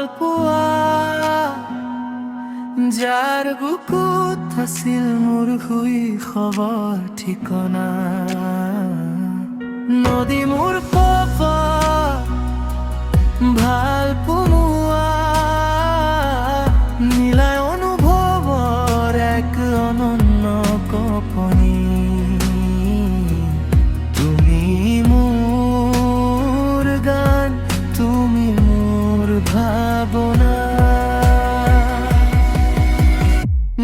ভাল পোৱা যাৰ বুকুত আছিল মোৰ শৈশৱৰ ঠিকনা নদী মোৰ পপত ভাল পোৱা নীলাই অনুভৱৰ এক অনন্য কপনি তুমি মোৰ গান তুমি মোৰ ভাৱনা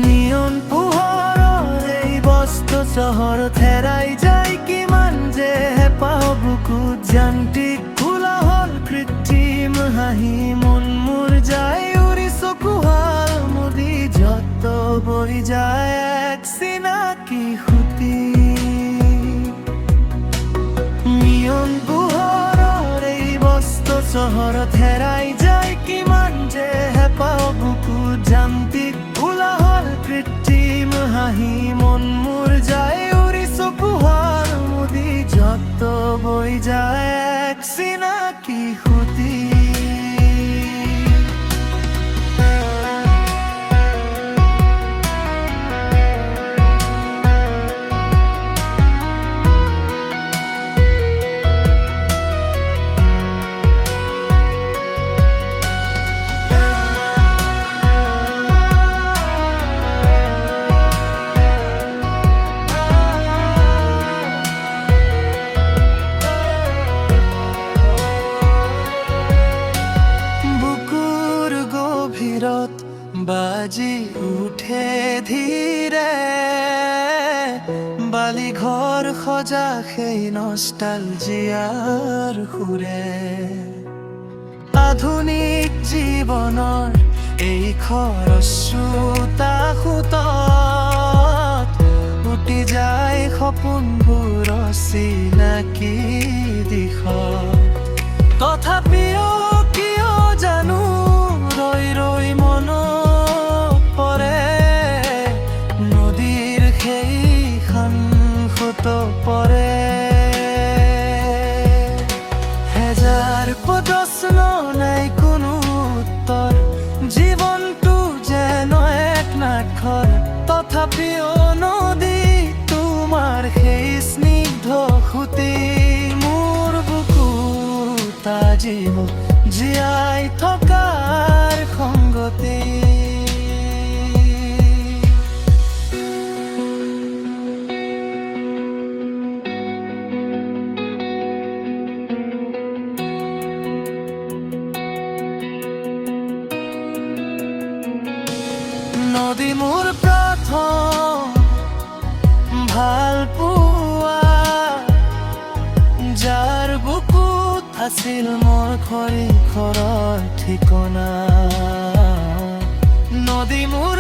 নিয়ন পোহৰৰ এই বস্ত চহৰত হেৰাই যায় কিমান যে হেঁপাহ বুকুত যান্ত্ৰিক কোলাহল কৃত্ৰিম হাঁহি মন মোৰ যায় উৰি চকুহাল মুদি যত বৈ যায় এক চিনাকি সুতি নিয়ন পোহৰৰ এই বস্ত চহৰত হেৰাই যায় কিমান যে হেঁপাহ বুকুত যান্ত্ৰিক কোলাহল কৃত্ৰিম হাঁহি মন মোৰ যায় উৰি চকুহাল মুদি যত বৈ যায় এক চিনাকি সুতি বাজি উঠে ধীৰে বালি ঘৰ সজা সেই নষ্টালজিয়াৰ সুৰে আধুনিক জীৱনৰ এই খৰস্ৰোতা সোঁতত উটি যায় সপোনবোৰ চিনাকি দিশত তথাপিও কিয় জানো ৰৈ ৰৈ মনত পৰে নদীৰ সেইখন সোঁত পৰে হেজাৰ প্ৰশ্ন নাই কোনো উত্তৰ জীৱনটো যেন এক নাটৰ তথাপিও নদী তোমাৰ সেই স্নিগ্ধ সুতি মোৰ বুকুত আজিও জীয়াই থকাৰ সংগতি নদী মোৰ প্ৰথম ভাল পোৱা যাৰ বুকুত আছিল মোৰ খৰিখৰৰ ঠিকনা নদী মোৰ